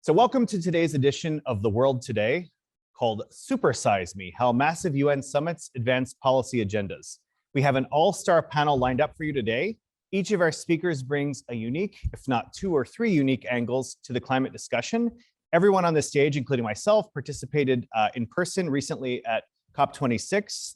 So welcome to today's edition of The World Today, called Supersize Me, How Massive UN Summits Advance Policy Agendas. We have an all-star panel lined up for you today. Each of our speakers brings a unique, if not two or three unique angles to the climate discussion. Everyone on the stage, including myself, participated in person recently at COP26,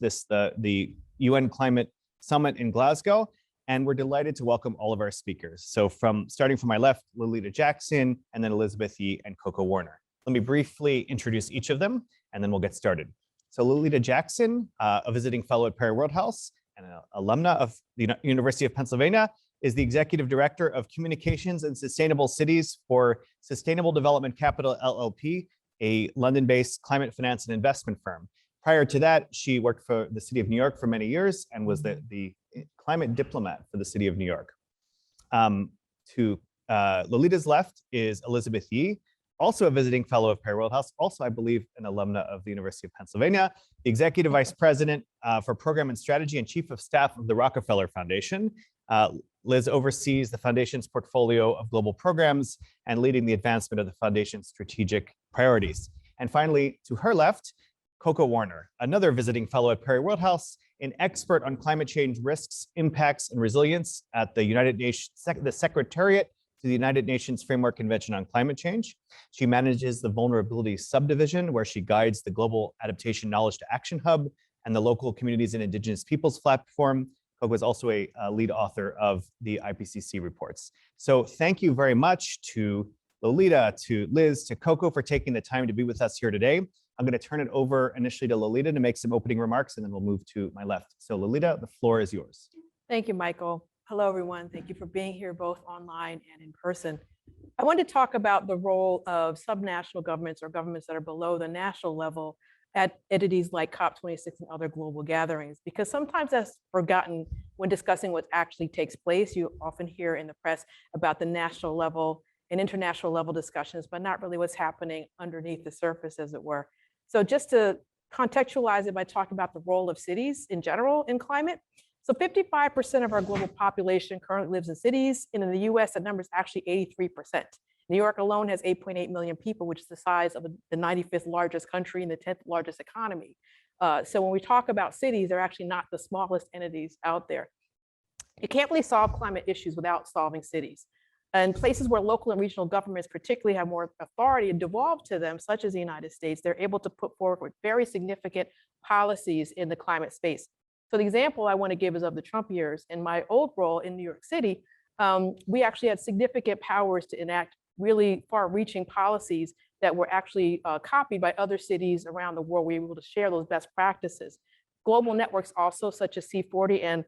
the UN Climate Summit in Glasgow, and we're delighted to welcome all of our speakers. So starting from my left, Lolita Jackson, and then Elizabeth Yee and Koko Warner. Let me briefly introduce each of them, and then we'll get started. So Lolita Jackson, a visiting fellow at Perry Worldhouse and an alumna of the University of Pennsylvania, is the Executive Director of Communications and Sustainable Cities for Sustainable Development Capital LLP, a London-based climate finance and investment firm. Prior to that, she worked for the City of New York for many years and was the climate diplomat for the City of New York. To Lolita's left is Elizabeth Yee, also a visiting fellow of Perry Worldhouse, also, I believe, an alumna of the University of Pennsylvania, the Executive Vice President for Program and Strategy and Chief of Staff of the Rockefeller Foundation. Liz oversees the Foundation's portfolio of global programs and leading the advancement of the Foundation's strategic priorities. And finally, to her left, Koko Warner, another visiting fellow at Perry Worldhouse, an expert on climate change risks, impacts, and resilience at the United Nations, the Secretariat to the United Nations Framework Convention on Climate Change. She manages the Vulnerability Subdivision, where she guides the Global Adaptation Knowledge to Action Hub and the Local Communities and Indigenous Peoples platform. Koko is also a lead author of the IPCC reports. So thank you very much to Lolita, to Liz, to Koko for taking the time to be with us here today. I'm going to turn it over initially to Lolita to make some opening remarks, and then we'll move to my left. So Lolita, the floor is yours. Thank you, Michael. Hello, everyone. Thank you for being here, both online and in person. I want to talk about the role of subnational governments or governments that are below the national level at entities like COP26 and other global gatherings, because sometimes that's forgotten when discussing what actually takes place. You often hear in the press about the national level and international level discussions, but not really what's happening underneath the surface, as it were. So just to contextualize it by talking about the role of cities in general in climate. So 55% of our global population currently lives in cities, and in the US, the number is actually 83%. New York alone has 8.8 million people, which is the size of the 95th largest country and the 10th largest economy. So when we talk about cities, they're actually not the smallest entities out there. You can't really solve climate issues without solving cities. And places where local and regional governments particularly have more authority devolved to them, such as the United States, they're able to put forward with very significant policies in the climate space. So the example I want to give is of the Trump years. In my old role in New York City, we actually had significant powers to enact really far-reaching policies that were actually copied by other cities around the world. We were able to share those best practices. Global networks also, such as C40 and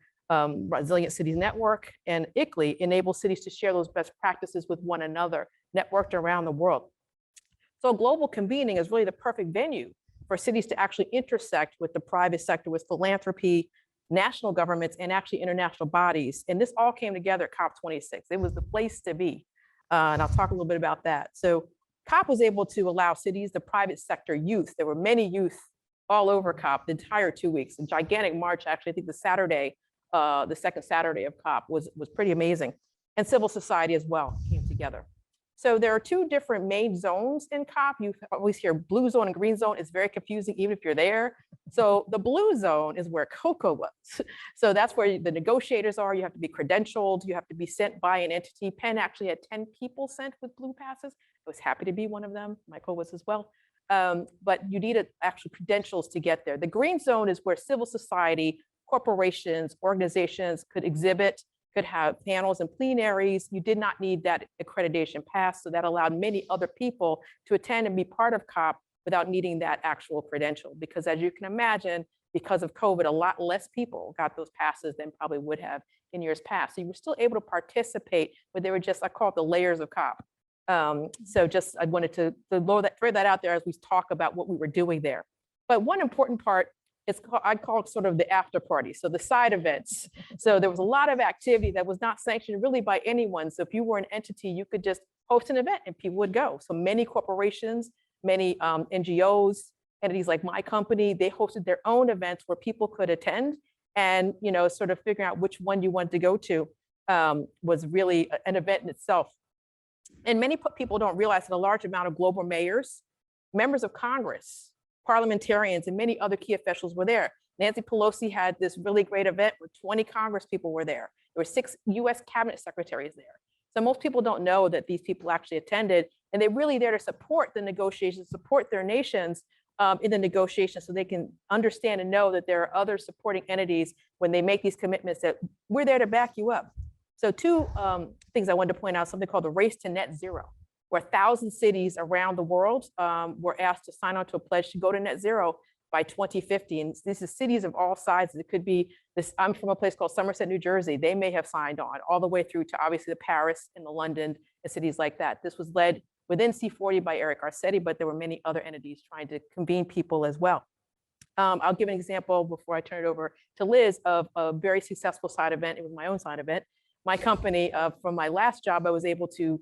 Resilient Cities Network and ICLEI, enable cities to share those best practices with one another, networked around the world. So global convening is really the perfect venue for cities to actually intersect with the private sector, with philanthropy, national governments, and actually international bodies. And this all came together at COP26. It was the place to be. And I'll talk a little bit about that. So COP was able to allow cities, the private sector, youth. There were many youth all over COP the entire 2 weeks. A gigantic march, actually, I think the second Saturday of COP was pretty amazing. And civil society as well came together. So there are two different main zones in COP. You always hear blue zone and green zone. It's very confusing, even if you're there. So the blue zone is where Koko was. So that's where the negotiators are. You have to be credentialed. You have to be sent by an entity. Penn actually had 10 people sent with blue passes. I was happy to be one of them. Michael was as well. But you needed actual credentials to get there. The green zone is where civil society, corporations, organizations could exhibit, could have panels and plenaries. You did not need that accreditation pass, so that allowed many other people to attend and be part of COP without needing that actual credential. Because as you can imagine, because of COVID, a lot less people got those passes than probably would have in years past. So you were still able to participate, but they were just, I call it the layers of COP. So just, I wanted to throw that out there as we talk about what we were doing there. But one important part, I call it sort of the after party, so the side events. So there was a lot of activity that was not sanctioned really by anyone. So if you were an entity, you could just host an event and people would go. So many corporations, many NGOs, entities like my company, they hosted their own events where people could attend, and sort of figuring out which one you wanted to go to was really an event in itself. And many people don't realize that a large amount of global mayors, members of Congress, parliamentarians, and many other key officials were there. Nancy Pelosi had this really great event where 20 Congress people were there. There were 6 US cabinet secretaries there. So most people don't know that these people actually attended, and they're really there to support the negotiations, support their nations in the negotiations, so they can understand and know that there are other supporting entities when they make these commitments, that we're there to back you up. So 2 things I wanted to point out, something called the Race to Net Zero, where 1,000 cities around the world were asked to sign on to a pledge to go to net zero by 2050. And this is cities of all sizes. It could be this, I'm from a place called Somerset, New Jersey. They may have signed on, all the way through to obviously the Paris and the London and cities like that. This was led within C40 by Eric Garcetti, but there were many other entities trying to convene people as well. I'll give an example before I turn it over to Liz of a very successful side event. It was my own side event. My company, from my last job, I was able to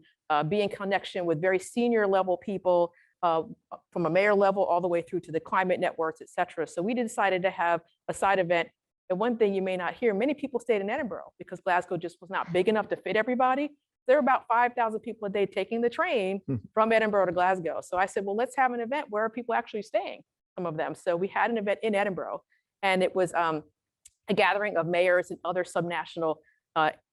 be in connection with very senior level people from a mayor level all the way through to the climate networks, et cetera. So we decided to have a side event. And one thing you may not hear, many people stayed in Edinburgh because Glasgow just was not big enough to fit everybody. There were about 5,000 people a day taking the train from Edinburgh to Glasgow. So I said, well, let's have an event where are people actually staying, some of them. So we had an event in Edinburgh, and it was a gathering of mayors and other subnational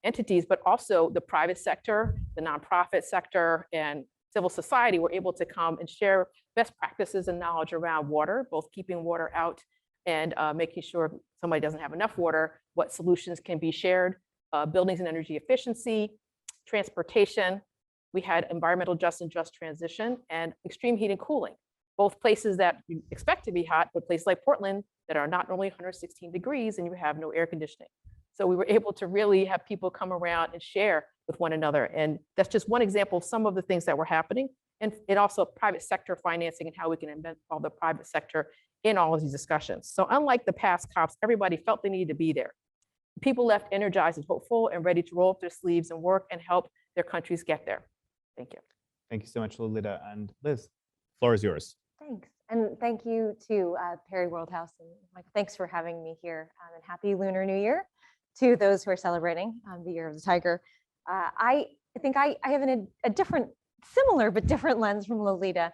entities, but also the private sector, the nonprofit sector, and civil society were able to come and share best practices and knowledge around water, both keeping water out and making sure somebody doesn't have enough water, what solutions can be shared, buildings and energy efficiency, transportation. We had environmental just and just transition, and extreme heat and cooling, both places that you expect to be hot, but places like Portland that are not normally 116 degrees and you have no air conditioning. So we were able to really have people come around and share with one another. And that's just one example of some of the things that were happening. And it also private sector financing and how we can involve the private sector in all of these discussions. So unlike the past COPs, everybody felt they needed to be there. People left energized and hopeful and ready to roll up their sleeves and work and help their countries get there. Thank you. Thank you so much, Lolita. And Liz, the floor is yours. Thanks. And thank you to Perry Worldhouse. And Mike, thanks for having me here. And happy Lunar New Year to those who are celebrating the Year of the Tiger. I think I have a different, similar but different lens from Lolita.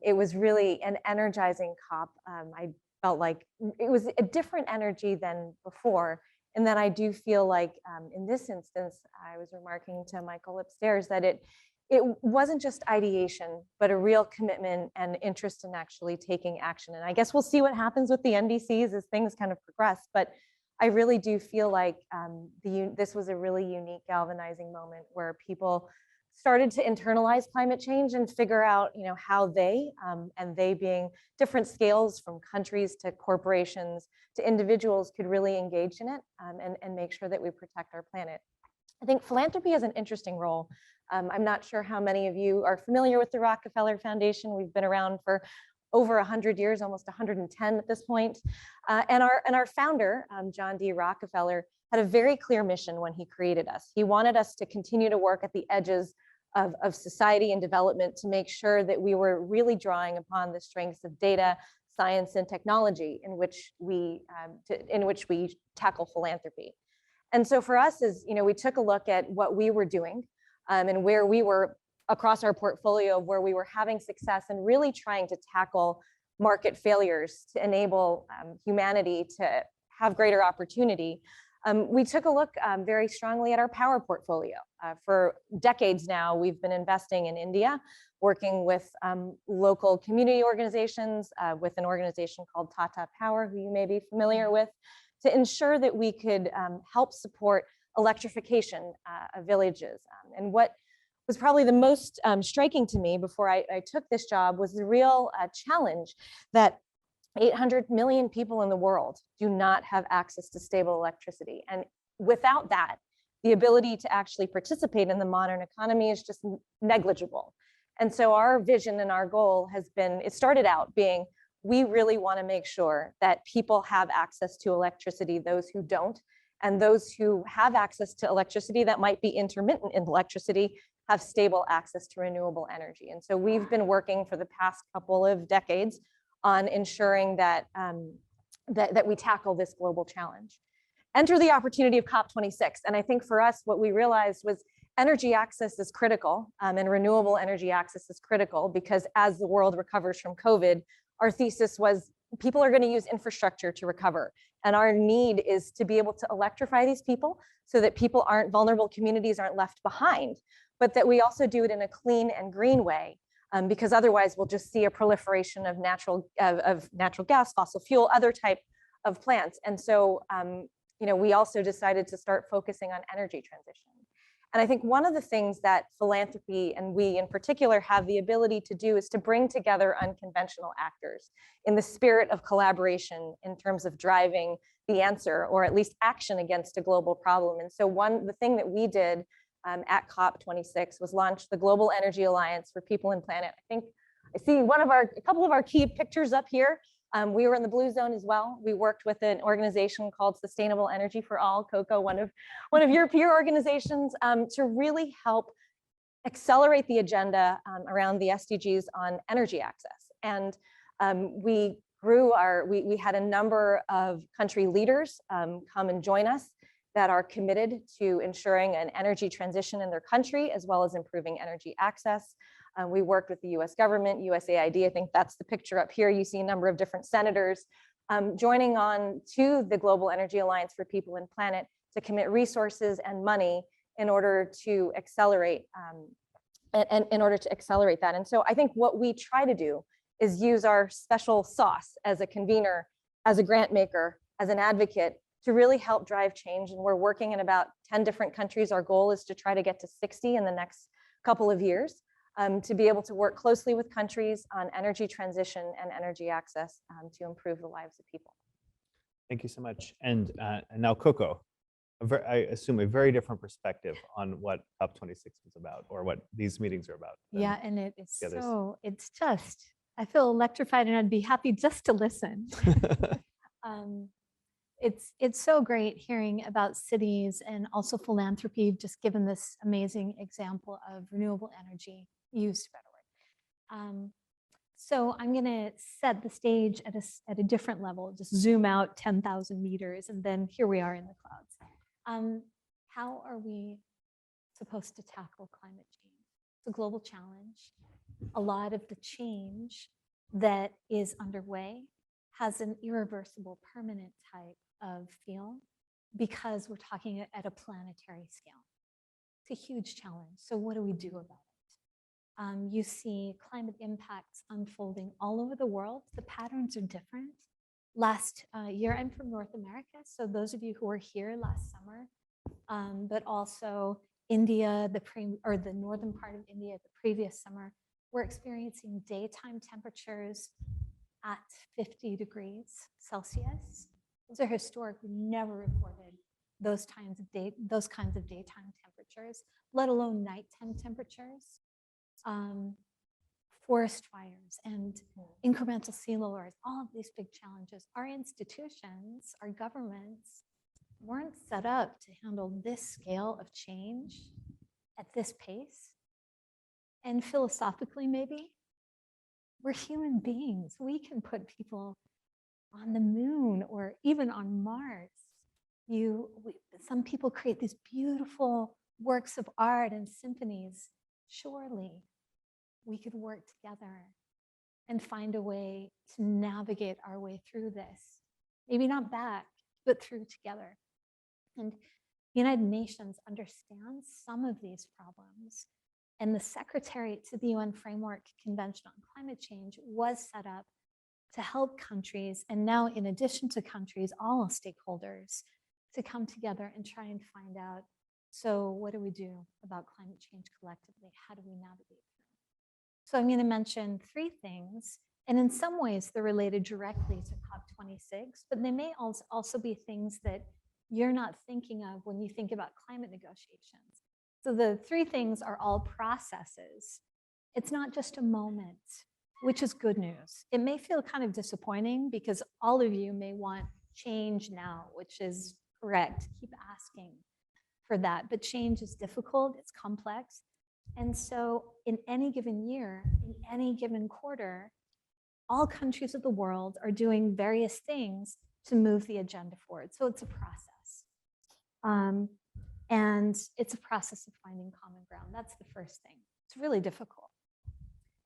It was really an energizing COP. I felt like it was a different energy than before. And then I do feel like in this instance, I was remarking to Michael upstairs that it wasn't just ideation, but a real commitment and interest in actually taking action. And I guess we'll see what happens with the NDCs as things kind of progress. But I really do feel like this was a really unique galvanizing moment where people started to internalize climate change and figure out, how they, and they being different scales from countries to corporations to individuals, could really engage in it and make sure that we protect our planet. I think philanthropy has an interesting role. I'm not sure how many of you are familiar with the Rockefeller Foundation. We've been around for over 100 years, almost 110 at this point. And our founder, John D. Rockefeller, had a very clear mission when he created us. He wanted us to continue to work at the edges of society and development to make sure that we were really drawing upon the strengths of data, science, and technology in which we tackle philanthropy. And so for us, we took a look at what we were doing and where we were across our portfolio, where we were having success and really trying to tackle market failures to enable humanity to have greater opportunity. We took a look very strongly at our power portfolio. For decades now, we've been investing in India, working with local community organizations, with an organization called Tata Power, who you may be familiar with, to ensure that we could help support electrification of villages. And what was probably the most striking to me before I took this job was the real challenge that 800 million people in the world do not have access to stable electricity. And without that, the ability to actually participate in the modern economy is just negligible. And so our vision and our goal has been, it started out being, we really want to make sure that people have access to electricity, those who don't, and those who have access to electricity that might be intermittent in electricity have stable access to renewable energy. And so we've been working for the past couple of decades on ensuring that, that we tackle this global challenge. Enter the opportunity of COP26. And I think for us, what we realized was energy access is critical, and renewable energy access is critical because as the world recovers from COVID, our thesis was people are going to use infrastructure to recover. And our need is to be able to electrify these people so that people aren't, vulnerable communities aren't left behind, but that we also do it in a clean and green way, because otherwise we'll just see a proliferation of natural gas, fossil fuel, other type of plants. And so, we also decided to start focusing on energy transition. And I think one of the things that philanthropy, and we in particular, have the ability to do is to bring together unconventional actors in the spirit of collaboration in terms of driving the answer, or at least action against a global problem. And so the thing that we did at COP26 was launch the Global Energy Alliance for People and Planet. I think I see a couple of our key pictures up here. We were in the blue zone as well. We worked with an organization called Sustainable Energy for All, Koko, one of your peer organizations, to really help accelerate the agenda around the SDGs on energy access. And we had a number of country leaders come and join us that are committed to ensuring an energy transition in their country, as well as improving energy access. We worked with the US government, USAID. I think that's the picture up here. You see a number of different senators joining on to the Global Energy Alliance for People and Planet to commit resources and money in order to accelerate that. And so I think what we try to do is use our special sauce as a convener, as a grant maker, as an advocate, to really help drive change. And we're working in about 10 different countries. Our goal is to try to get to 60 in the next couple of years. To be able to work closely with countries on energy transition and energy access to improve the lives of people. Thank you so much. And now Koko, I assume a very different perspective on what COP26 was about, or what these meetings are about. Yeah, and I feel electrified, and I'd be happy just to listen. It's so great hearing about cities and also philanthropy, just given this amazing example of renewable energy use, better word. So I'm going to set the stage at a different level, just zoom out 10,000 meters, and then here we are in the clouds. How are we supposed to tackle climate change? It's a global challenge. A lot of the change that is underway has an irreversible, permanent type of feel, because we're talking at a planetary scale. It's a huge challenge. So what do we do about it? You see climate impacts unfolding all over the world. The patterns are different. Last year, I'm from North America, so those of you who were here last summer, but also India, the northern part of India the previous summer, we're experiencing daytime temperatures at 50 degrees Celsius. Those are historic. We never reported those kinds of daytime temperatures, let alone nighttime temperatures. Forest fires and incremental sea levels, all of these big challenges. Our institutions, our governments weren't set up to handle this scale of change at this pace. And philosophically, maybe, we're human beings. We can put people on the moon or even on Mars. Some people create these beautiful works of art and symphonies. Surely we could work together and find a way to navigate our way through this. Maybe not back, but through together. And the United Nations understands some of these problems. And the Secretariat to the UN Framework Convention on Climate Change was set up to help countries, and now in addition to countries, all stakeholders, to come together and try and find out, so what do we do about climate change collectively? How do we navigate through? So I'm going to mention 3 things, and in some ways they're related directly to COP26, but they may also be things that you're not thinking of when you think about climate negotiations. So the 3 things are all processes. It's not just a moment, which is good news. It may feel kind of disappointing because all of you may want change now, which is correct. Keep asking for that, but change is difficult, it's complex. And so in any given year, in any given quarter, all countries of the world are doing various things to move the agenda forward. So it's a process. And it's a process of finding common ground. That's the first thing. It's really difficult.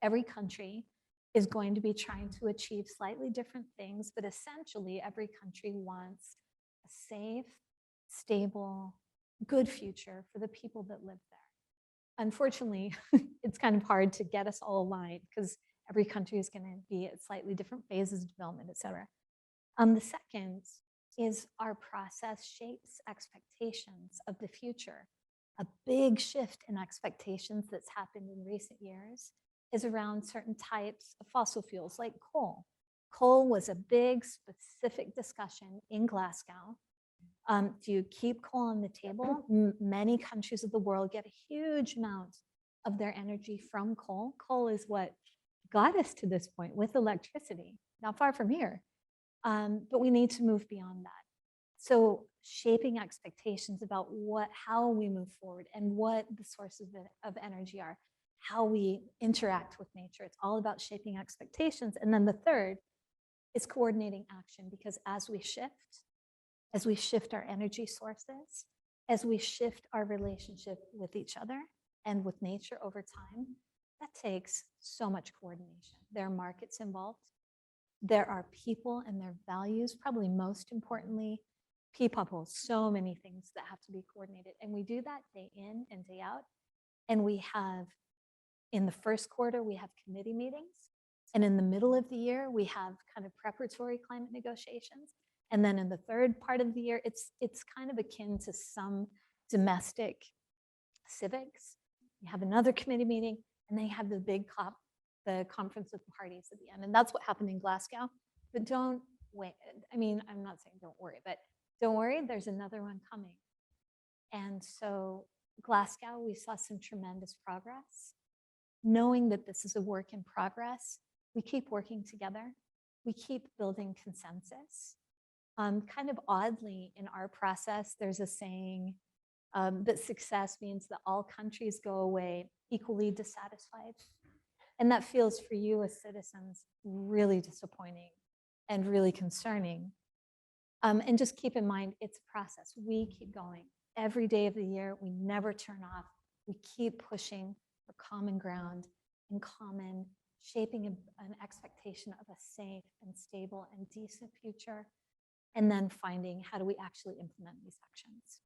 Every country is going to be trying to achieve slightly different things, but essentially every country wants a safe, stable, good future for the people that live there. Unfortunately, it's kind of hard to get us all aligned because every country is going to be at slightly different phases of development, et cetera. The second is our process shapes expectations of the future. A big shift in expectations that's happened in recent years is around certain types of fossil fuels like coal. Coal was a big specific discussion in Glasgow. Do you keep coal on the table? Many countries of the world get a huge amount of their energy from coal. Coal is what got us to this point with electricity, not far from here. But we need to move beyond that. So shaping expectations about how we move forward and what the sources of energy are, how we interact with nature. It's all about shaping expectations. And then the third is coordinating action, because as we shift our energy sources, as we shift our relationship with each other and with nature over time, that takes so much coordination. There are markets involved. There are people and their values, probably most importantly, people, so many things that have to be coordinated. And we do that day in and day out. And we have, in the first quarter, we have committee meetings. And in the middle of the year, we have kind of preparatory climate negotiations. And then in the third part of the year, it's kind of akin to some domestic civics. You have another committee meeting, and then you have the big COP, the conference of parties at the end. And that's what happened in Glasgow. But don't wait. I mean, I'm not saying don't worry, but don't worry, there's another one coming. And so Glasgow, we saw some tremendous progress. Knowing that this is a work in progress, we keep working together. We keep building consensus. Kind of oddly, in our process, there's a saying that success means that all countries go away equally dissatisfied. And that feels for you as citizens really disappointing and really concerning. And just keep in mind, it's a process. We keep going. Every day of the year, we never turn off. We keep pushing for common ground and common shaping an expectation of a safe and stable and decent future, and then finding how do we actually implement these actions.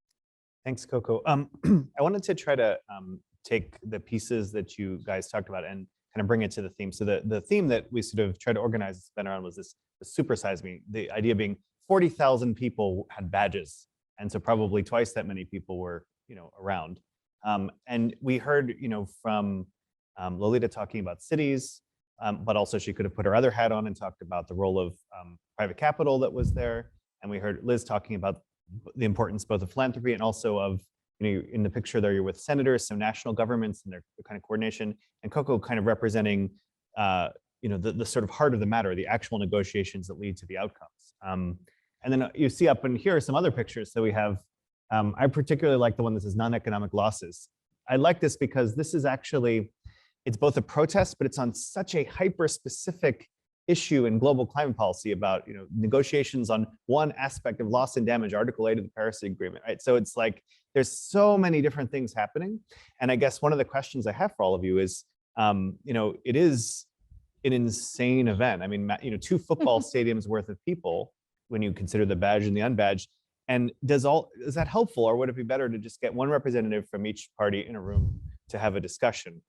Thanks, Koko. I wanted to try to take the pieces that you guys talked about and kind of bring it to the theme. So the theme that we sort of tried to organize this event around was this supersize me. The idea being 40,000 people had badges, and so probably twice that many people were, around. And we heard, from Lolita talking about cities, but also she could have put her other hat on and talked about the role of private capital that was there. And we heard Liz talking about the importance both of philanthropy and also of, in the picture there, you're with senators, some national governments and their kind of coordination, and Koko kind of representing, the sort of heart of the matter, the actual negotiations that lead to the outcomes. And then you see up in here some other pictures. So we have, I particularly like the one that says non-economic losses. I like this because this is actually, it's both a protest, but it's on such a hyper-specific issue in global climate policy about negotiations on one aspect of loss and damage, Article 8 of the Paris Agreement, right? So it's like there's so many different things happening. And I guess one of the questions I have for all of you is, it is an insane event. I mean, 2 football stadiums worth of people when you consider the badged and the unbadged. And is that helpful, or would it be better to just get one representative from each party in a room to have a discussion?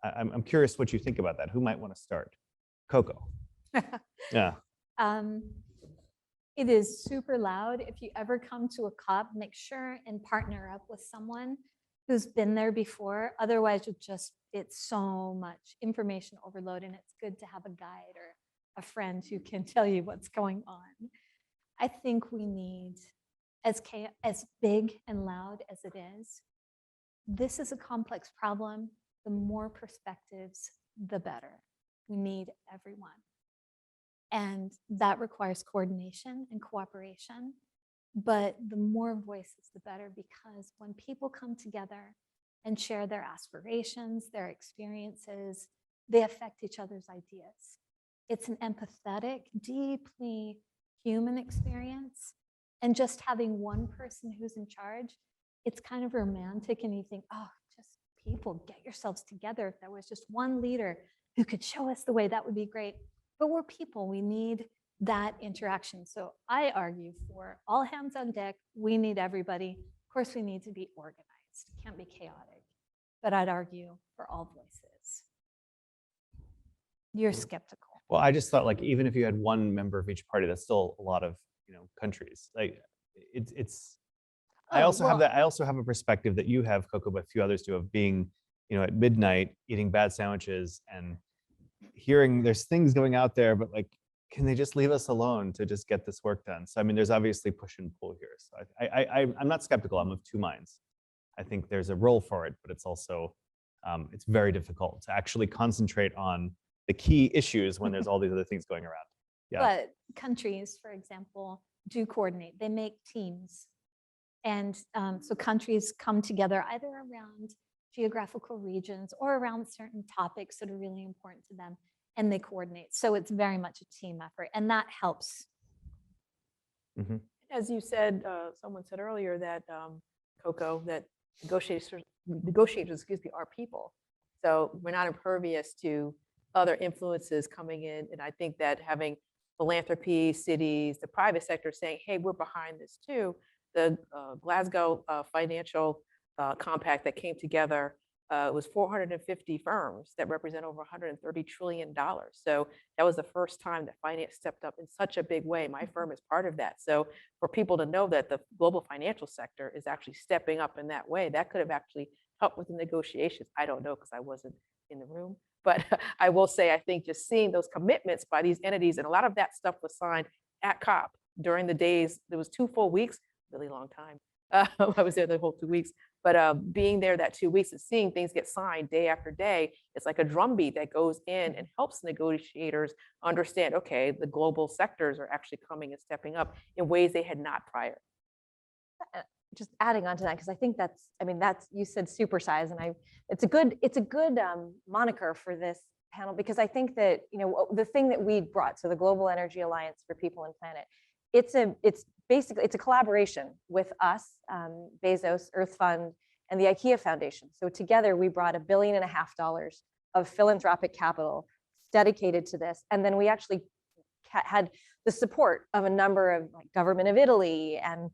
I'm curious what you think about that. Who might want to start? Koko. Yeah. It is super loud. If you ever come to a COP, make sure and partner up with someone who's been there before. Otherwise, it's so much information overload, and it's good to have a guide or a friend who can tell you what's going on. I think we need, as big and loud as it is, this is a complex problem. The more perspectives, the better. We need everyone. And that requires coordination and cooperation. But the more voices, the better, because when people come together and share their aspirations, their experiences, they affect each other's ideas. It's an empathetic, deeply human experience. And just having one person who's in charge it's kind of romantic and you think, oh, just people, get yourselves together. If there was just one leader who could show us the way, that would be great. But we're people, we need that interaction. So I argue for all hands on deck, we need everybody. Of course, we need to be organized, it can't be chaotic. But I'd argue for all voices. You're skeptical. Well, I just thought like, even if you had one member of each party, that's still a lot of, countries. Like it's, I also have that. I also have a perspective that you have, Koko, but a few others do, of being, at midnight, eating bad sandwiches and hearing there's things going out there, but like, can they just leave us alone to just get this work done? So, I mean, there's obviously push and pull here. So I'm not skeptical. I'm of two minds. I think there's a role for it, but it's also, it's very difficult to actually concentrate on the key issues when there's all these other things going around. Yeah. But countries, for example, do coordinate. They make teams. And so countries come together either around geographical regions or around certain topics that are really important to them, and they coordinate. So it's very much a team effort, and that helps. Mm-hmm. As you said, someone said earlier that, Koko, that negotiators, are people. So we're not impervious to other influences coming in. And I think that having philanthropy, cities, the private sector saying, hey, we're behind this too. The Glasgow financial compact that came together was 450 firms that represent over $130 trillion. So that was the first time that finance stepped up in such a big way. My firm is part of that. So for people to know that the global financial sector is actually stepping up in that way, that could have actually helped with the negotiations. I don't know because I wasn't in the room. But I will say, I think just seeing those commitments by these entities, and a lot of that stuff was signed at COP during the days, there was 2 full weeks, really long time. I was there the whole 2 weeks, but being there that 2 weeks and seeing things get signed day after day, it's like a drumbeat that goes in and helps negotiators understand, okay, the global sectors are actually coming and stepping up in ways they had not prior. Just adding on to that, because I think that's, you said supersize, and it's a good moniker for this panel, because I think that, the thing that we brought, so the Global Energy Alliance for People and Planet, it's basically a collaboration with us, Bezos, Earth Fund, and the IKEA Foundation. So together we brought $1.5 billion of philanthropic capital dedicated to this, and then we actually had the support of a number of government of Italy and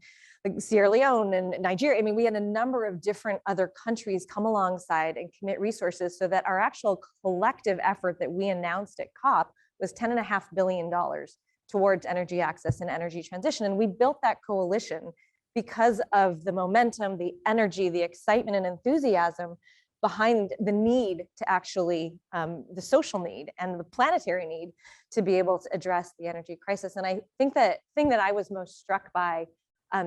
Sierra Leone and Nigeria. I mean, we had a number of different other countries come alongside and commit resources, so that our actual collective effort that we announced at COP was $10.5 billion towards energy access and energy transition. And we built that coalition because of the momentum, the energy, the excitement and enthusiasm behind the need to actually, the social need and the planetary need to be able to address the energy crisis. And I think that thing that I was most struck by,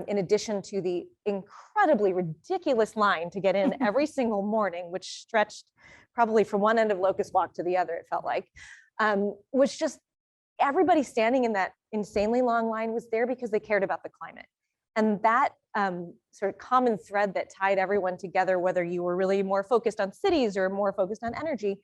in addition to the incredibly ridiculous line to get in every single morning, which stretched probably from one end of Locust Walk to the other, it felt like, was just everybody standing in that insanely long line was there because they cared about the climate. And that sort of common thread that tied everyone together, whether you were really more focused on cities or more focused on energy,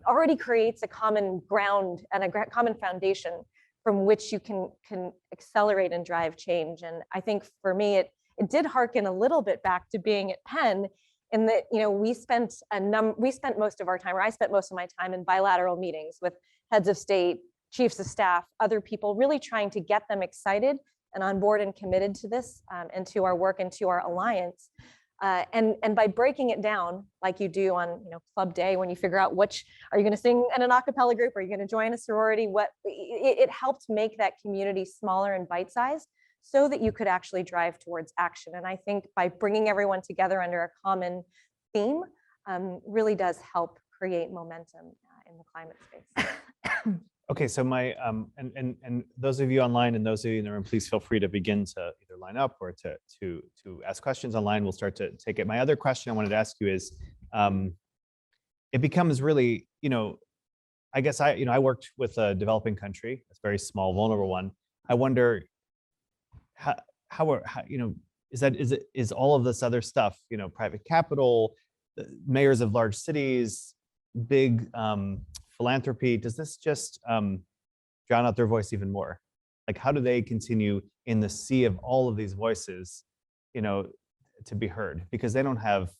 already creates a common ground and a common foundation from which you can accelerate and drive change. And I think for me, it did harken a little bit back to being at Penn, in that, we spent most of our time, or I spent most of my time in bilateral meetings with heads of state, chiefs of staff, other people, really trying to get them excited and on board and committed to this, and to our work and to our alliance. And by breaking it down, like you do on club day, when you figure out which, are you going to sing in an a cappella group, are you going to join a sorority, it helped make that community smaller and bite-sized, so that you could actually drive towards action. And I think by bringing everyone together under a common theme, really does help create momentum in the climate space. Okay, so my and those of you online and those of you in the room, please feel free to begin to either line up or to ask questions online. We'll start to take it. My other question I wanted to ask you is, it becomes really, I guess I worked with a developing country, a very small, vulnerable one. I wonder how is all of this other stuff, private capital, mayors of large cities, big philanthropy, does this just drown out their voice even more? Like, how do they continue in the sea of all of these voices, to be heard, because they don't have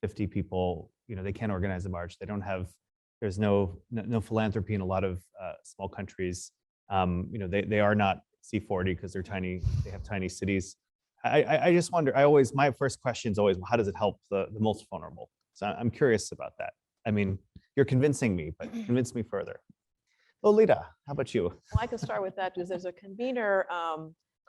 50 people, they can't organize a march. They don't have, there's no philanthropy in a lot of small countries. They are not C40 because they're tiny, they have tiny cities. I just wonder, my first question is always, well, how does it help the most vulnerable? So I'm curious about that. I mean, you're convincing me, but convince me further. Lolita, how about you? Well, I can start with that because there's a convener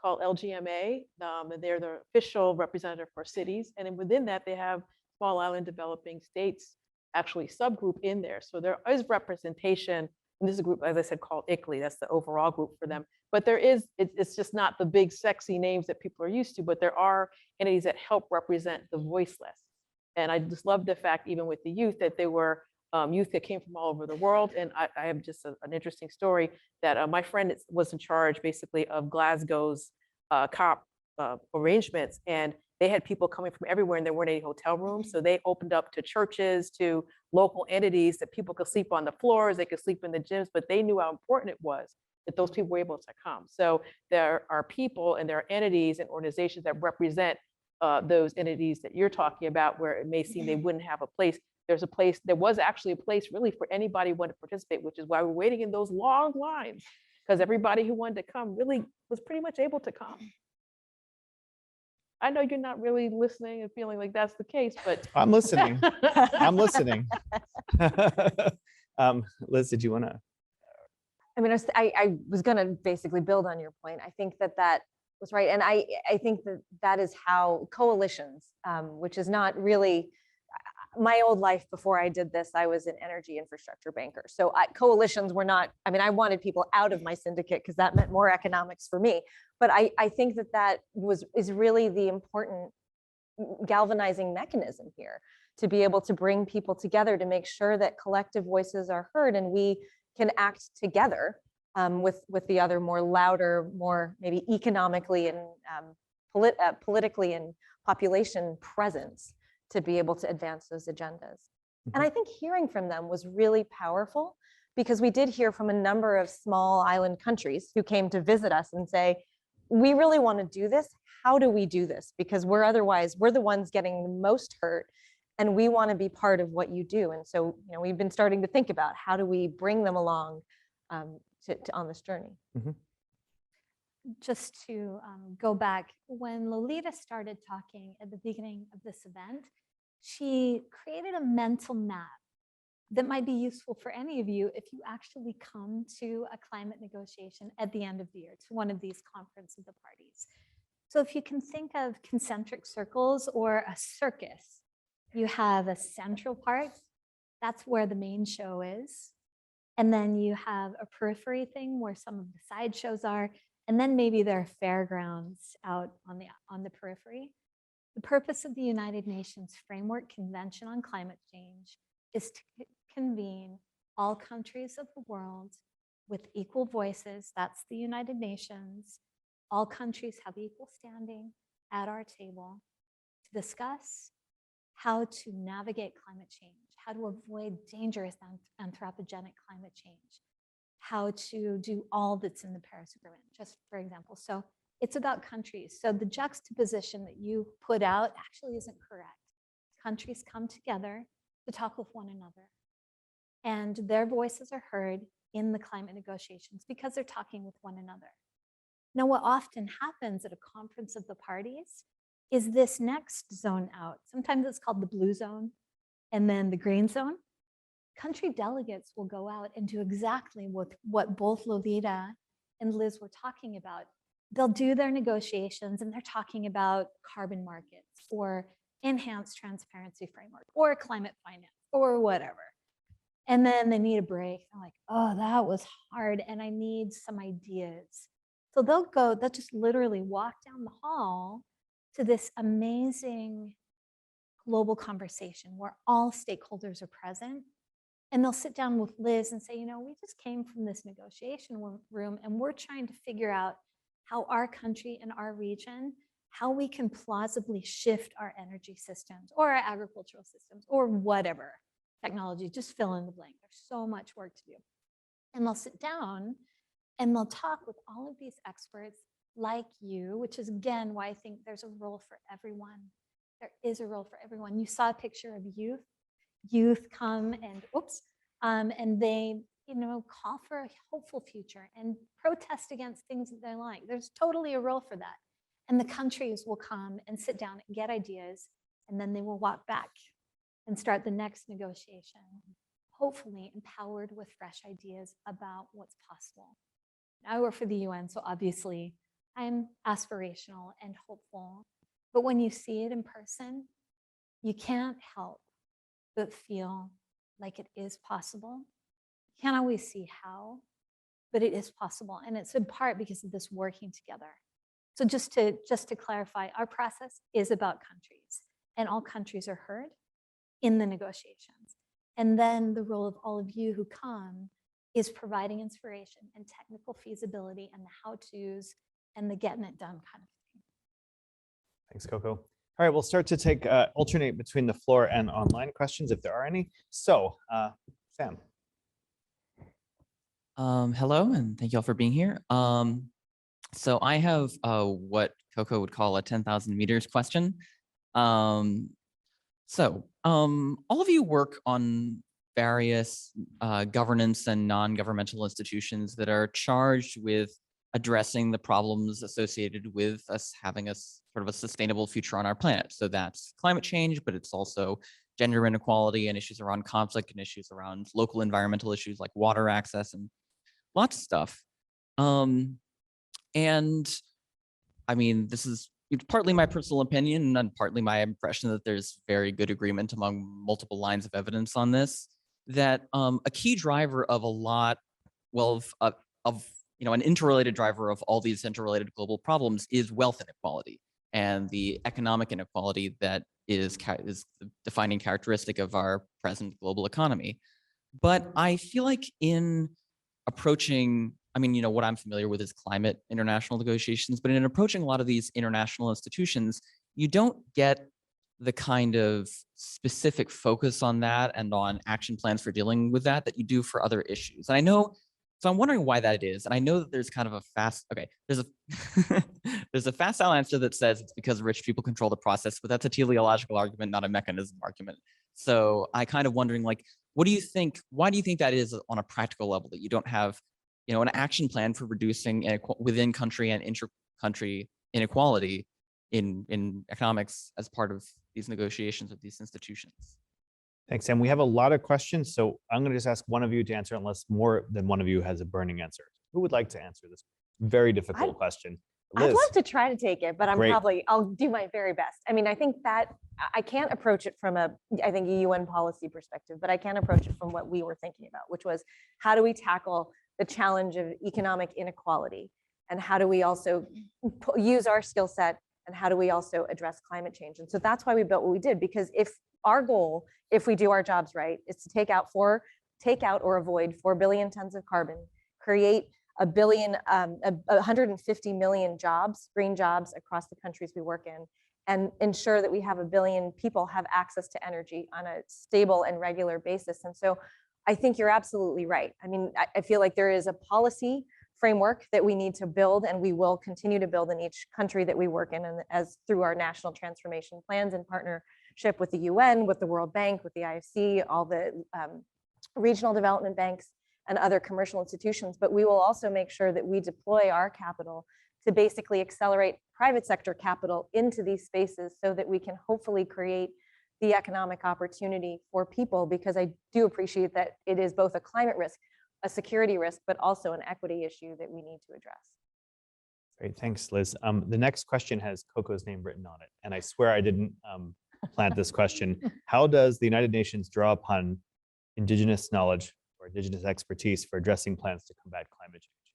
called LGMA, and they're the official representative for cities. And then within that, they have small island developing states, actually subgroup in there. So there is representation. And this is a group, as I said, called ICLEI. That's the overall group for them. But there is, it's just not the big sexy names that people are used to, but there are entities that help represent the voiceless. And I just love the fact, even with the youth, that they were youth that came from all over the world. And I have just an interesting story that my friend was in charge basically of Glasgow's COP arrangements. And they had people coming from everywhere and there weren't any hotel rooms. So they opened up to churches, to local entities that people could sleep on the floors, they could sleep in the gyms, but they knew how important it was that those people were able to come. So there are people and there are entities and organizations that represent those entities that you're talking about, where it may seem they wouldn't have a place. There's a place, there was actually a place really for anybody who wanted to participate, which is why we're waiting in those long lines, because everybody who wanted to come really was pretty much able to come. I know you're not really listening and feeling like that's the case, but I'm listening. I'm listening. Liz, did you want to? I mean, I was going to basically build on your point. I think that was right. And I think that is how coalitions, which is not really my old life before I did this, I was an energy infrastructure banker. So coalitions were not, I mean, I wanted people out of my syndicate because that meant more economics for me. But I think that is really the important galvanizing mechanism here, to be able to bring people together to make sure that collective voices are heard and we can act together with the other more louder, more maybe economically and politically and population presence to be able to advance those agendas. And I think hearing from them was really powerful, because we did hear from a number of small island countries who came to visit us and say, we really want to do this. How do we do this? Because we're the ones getting the most hurt, and we want to be part of what you do. And so, we've been starting to think about how do we bring them along on this journey. Just to go back, when Lolita started talking at the beginning of this event, she created a mental map that might be useful for any of you if you actually come to a climate negotiation at the end of the year, to one of these conference of the parties. So if you can think of concentric circles or a circus, you have a central part, that's where the main show is. And then you have a periphery thing where some of the side shows are, and then maybe there are fairgrounds out on the periphery. The purpose of the United Nations Framework Convention on Climate Change is to convene all countries of the world with equal voices. That's the United Nations. All countries have equal standing at our table to discuss how to navigate climate change, how to avoid dangerous anthropogenic climate change, how to do all that's in the Paris Agreement, just for example. So it's about countries. So the juxtaposition that you put out actually isn't correct. Countries come together to talk with one another, and their voices are heard in the climate negotiations because they're talking with one another. Now, what often happens at a conference of the parties is this next zone out. Sometimes it's called the blue zone and then the green zone. Country delegates will go out and do exactly what both Lolita and Liz were talking about. They'll do their negotiations and they're talking about carbon markets or enhanced transparency framework or climate finance or whatever. And then they need a break. They're like, oh, that was hard and I need some ideas. So they'll just literally walk down the hall to this amazing global conversation where all stakeholders are present. And they'll sit down with Liz and say, we just came from this negotiation room and we're trying to figure out how our country and our region, how we can plausibly shift our energy systems or our agricultural systems or whatever technology, just fill in the blank. There's so much work to do. And they'll sit down and they'll talk with all of these experts like you, which is again why I think there's a role for everyone. There is a role for everyone. You saw a picture of youth come and and they, call for a hopeful future and protest against things that they like. There's totally a role for that. And the countries will come and sit down and get ideas, and then they will walk back and start the next negotiation, hopefully empowered with fresh ideas about what's possible. I work for the UN, so obviously I'm aspirational and hopeful. But when you see it in person, you can't help but feel like it is possible. You can't always see how, but it is possible. And it's in part because of this working together. So just to clarify, our process is about countries, and all countries are heard in the negotiations. And then the role of all of you who come is providing inspiration and technical feasibility and the how-tos and the getting it done kind of thing. Thanks, Koko. All right, we'll start to take alternate between the floor and online questions if there are any. So, Sam. Hello, and thank you all for being here. So I have what Koko would call a 10,000 meters question. All of you work on various governance and non-governmental institutions that are charged with addressing the problems associated with us having a sort of a sustainable future on our planet. So that's climate change, but it's also gender inequality and issues around conflict and issues around local environmental issues like water access and lots of stuff. And I mean, this is partly my personal opinion and partly my impression that there's very good agreement among multiple lines of evidence on this, that a key driver of a lot, an interrelated driver of all these interrelated global problems is wealth inequality and the economic inequality that is the defining characteristic of our present global economy. But I feel like in approaching, what I'm familiar with is climate international negotiations, but in approaching a lot of these international institutions, you don't get the kind of specific focus on that and on action plans for dealing with that you do for other issues. And I know, so I'm wondering why that is. And I know that there's kind of a there's a facile answer that says it's because rich people control the process, but that's a teleological argument, not a mechanism argument. So I kind of wondering, like, why do you think that is on a practical level, that you don't have, an action plan for reducing within country and inter-country inequality in economics as part of these negotiations with these institutions? Thanks, Sam. We have a lot of questions, so I'm going to just ask one of you to answer unless more than one of you has a burning answer. Who would like to answer this very difficult question? Liz. I'd love to try to take it, but Great. I'll do my very best. I think that I can't approach it from a UN policy perspective, but I can approach it from what we were thinking about, which was how do we tackle the challenge of economic inequality, and how do we also use our skill set, and how do we also address climate change? And so that's why we built what we did, because if our goal, if we do our jobs right, is to take out or avoid 4 billion tons of carbon, create 150 million jobs, green jobs across the countries we work in, and ensure that we have 1 billion people have access to energy on a stable and regular basis. And so I think you're absolutely right. I feel like there is a policy framework that we need to build, and we will continue to build in each country that we work in, and as through our national transformation plans in partnership with the UN, with the World Bank, with the IFC, all the regional development banks and other commercial institutions. But we will also make sure that we deploy our capital to basically accelerate private sector capital into these spaces so that we can hopefully create the economic opportunity for people, because I do appreciate that it is both a climate risk, a security risk, but also an equity issue that we need to address. Great, thanks, Liz. The next question has Koko's name written on it, and I swear I didn't plant this question. How does the United Nations draw upon Indigenous knowledge or Indigenous expertise for addressing plans to combat climate change?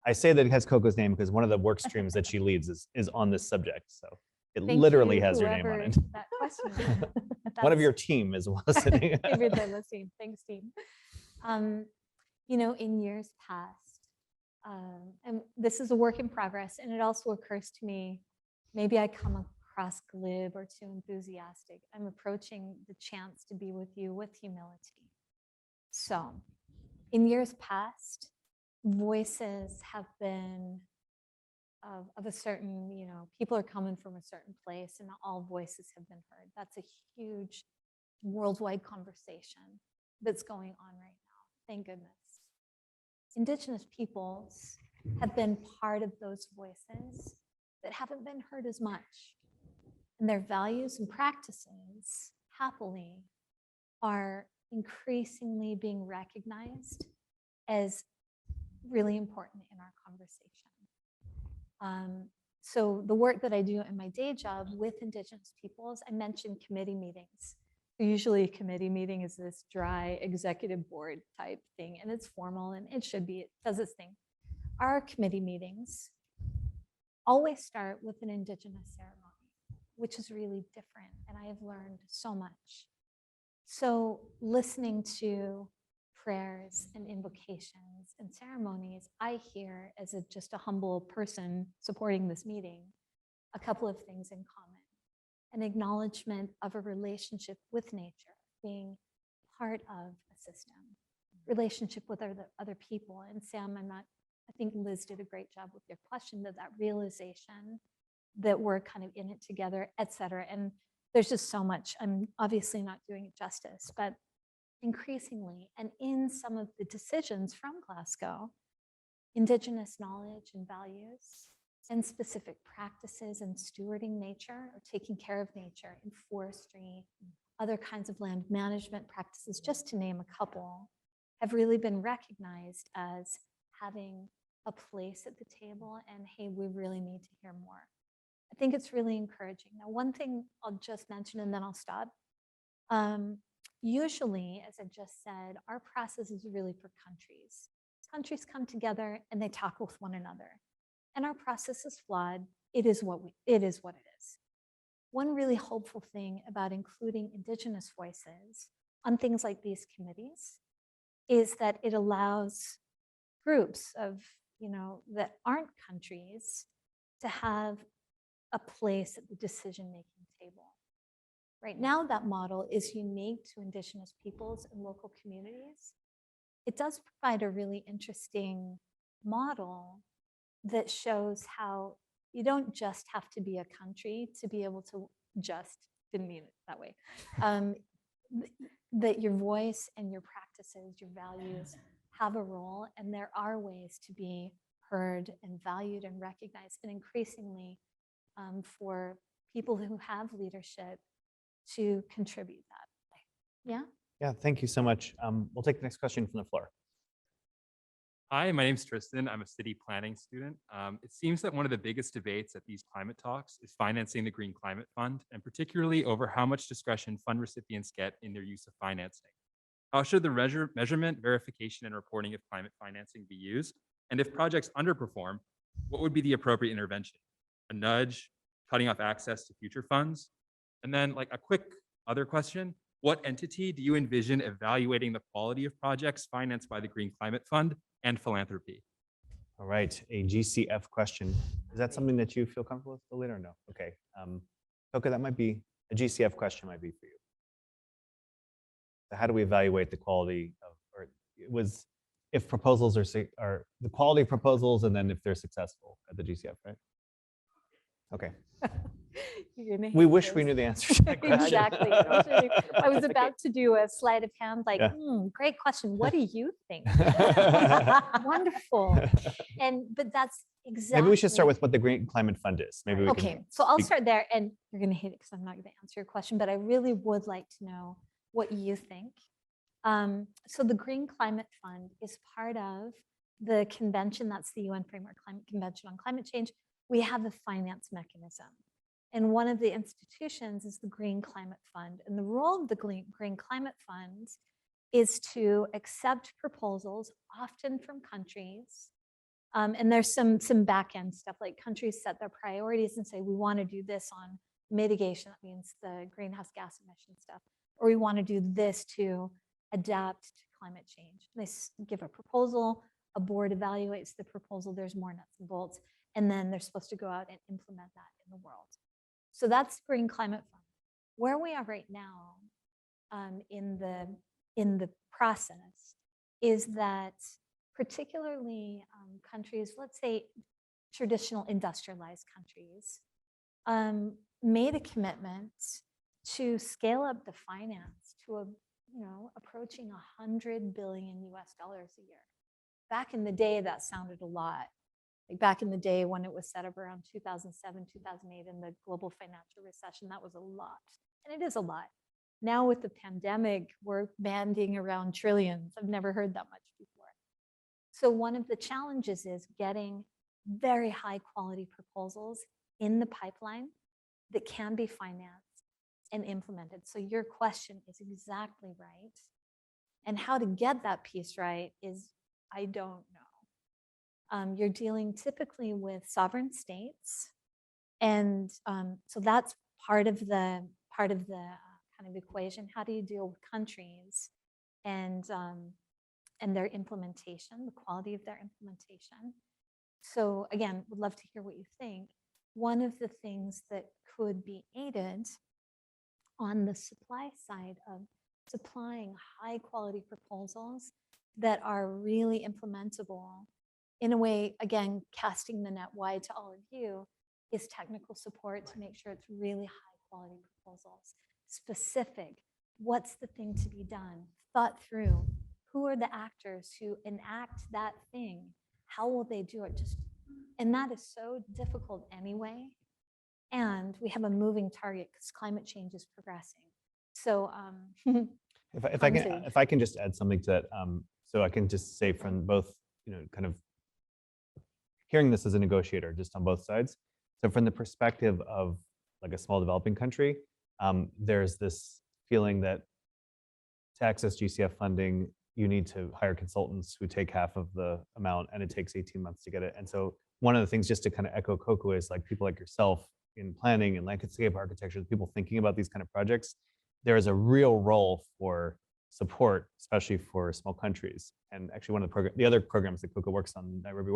I say that it has Koko's name because one of the work streams that she leads is on this subject, so it literally has your name on it. That question. One of your team is listening. Favorite than the team. Thanks, team. In years past, and this is a work in progress, and it also occurs to me, maybe I come across glib or too enthusiastic. I'm approaching the chance to be with you with humility. So, in years past, voices have been of a certain, people are coming from a certain place and not all voices have been heard. That's a huge worldwide conversation that's going on right now. Thank goodness. Indigenous peoples have been part of those voices that haven't been heard as much. And their values and practices, happily, are increasingly being recognized as really important in our conversation. So the work that I do in my day job with Indigenous peoples, I mentioned committee meetings. Usually a committee meeting is this dry executive board type thing, and it's formal and it should be, it does its thing. Our committee meetings always start with an Indigenous ceremony, which is really different, and I have learned so much. So listening to prayers and invocations and ceremonies, I hear as just a humble person supporting this meeting, a couple of things in common. An acknowledgement of a relationship with nature, being part of a system, relationship with other people. And Sam, I think Liz did a great job with your question, that realization that we're kind of in it together, et cetera. And there's just so much. I'm obviously not doing it justice, but increasingly, and in some of the decisions from Glasgow, Indigenous knowledge and values and specific practices in stewarding nature or taking care of nature in forestry, other kinds of land management practices, just to name a couple, have really been recognized as having a place at the table, and hey, we really need to hear more. I think it's really encouraging. Now, one thing I'll just mention and then I'll stop. Usually, as I just said, our process is really for countries. Countries come together and they talk with one another. And our process is flawed. It is what it is. One really hopeful thing about including Indigenous voices on things like these committees is that it allows groups of, that aren't countries to have a place at the decision-making table. Right now, that model is unique to Indigenous peoples and local communities. It does provide a really interesting model that shows how you don't just have to be a country to be able to didn't mean it that way, that your voice and your practices, your values have a role, and there are ways to be heard and valued and recognized, and increasingly for people who have leadership to contribute that. Yeah? Yeah, thank you so much. We'll take the next question from the floor. Hi, my name's Tristan. I'm a city planning student. It seems that one of the biggest debates at these climate talks is financing the Green Climate Fund, and particularly over how much discretion fund recipients get in their use of financing. How should the measurement, verification, and reporting of climate financing be used? And if projects underperform, what would be the appropriate intervention? A nudge, cutting off access to future funds? And then like a quick other question, what entity do you envision evaluating the quality of projects financed by the Green Climate Fund and philanthropy? All right, a GCF question. Is that something that you feel comfortable with, Lolita, or no? Okay, Koko, that might be, a GCF question might be for you. So how do we evaluate the quality of, or it was, if proposals are the quality of proposals, and then if they're successful at the GCF, right? Okay. We wish we knew the answer to that question. Exactly. I was about to do a sleight of hand, like, great question. What do you think? Wonderful. But that's exactly. Maybe we should start with what the Green Climate Fund is. Maybe we can. So I'll start there, and you're going to hate it because I'm not going to answer your question, but I really would like to know what you think. So the Green Climate Fund is part of the convention. That's the UN Framework Climate Convention on Climate Change. We have a finance mechanism. And one of the institutions is the Green Climate Fund. And the role of the Green Climate Fund is to accept proposals, often from countries. And there's some back-end stuff, like countries set their priorities and say, we want to do this on mitigation, that means the greenhouse gas emission stuff, or we want to do this to adapt to climate change. They give a proposal, a board evaluates the proposal, there's more nuts and bolts, and then they're supposed to go out and implement that in the world. So that's Green Climate Fund. Where we are right now in the process is that particularly countries, let's say traditional industrialized countries, made a commitment to scale up the finance to approaching $100 billion a year. Back in the day, that sounded a lot. Like back in the day when it was set up around 2007, 2008 in the global financial recession, that was a lot. And it is a lot. Now with the pandemic, we're banding around trillions. I've never heard that much before. So one of the challenges is getting very high quality proposals in the pipeline that can be financed and implemented. So your question is exactly right. And how to get that piece right is, I don't know. You're dealing typically with sovereign states. And so that's part of the kind of equation. How do you deal with countries and their implementation, the quality of their implementation? So again, would love to hear what you think. One of the things that could be aided on the supply side of supplying high quality proposals that are really implementable in a way, again, casting the net wide to all of you, is technical support to make sure it's really high quality proposals. Specific, what's the thing to be done? Thought through, who are the actors who enact that thing? How will they do it? And that is so difficult anyway. And we have a moving target because climate change is progressing. So if I can just add something to that, so I can just say from both, kind of hearing this as a negotiator, just on both sides. So from the perspective of like a small developing country, there's this feeling that to access GCF funding, you need to hire consultants who take half of the amount, and it takes 18 months to get it. And so one of the things, just to kind of echo Koko, is like people like yourself in planning and landscape architecture, people thinking about these kind of projects, there is a real role for support, especially for small countries. And actually one of the other programs that Koko works on, Nairobi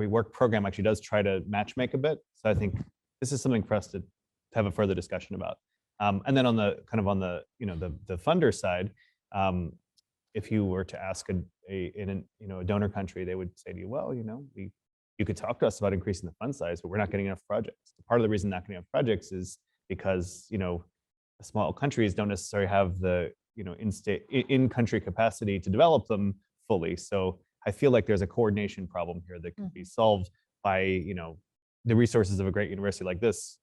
Work Program actually does try to matchmake a bit. So I think this is something for us to have a further discussion about. And then on the the funder side, if you were to ask a donor country, they would say to you, well, you could talk to us about increasing the fund size, but we're not getting enough projects. Part of the reason not getting enough projects is because small countries don't necessarily have the in-country capacity to develop them fully. So I feel like there's a coordination problem here that can be solved by the resources of a great university like this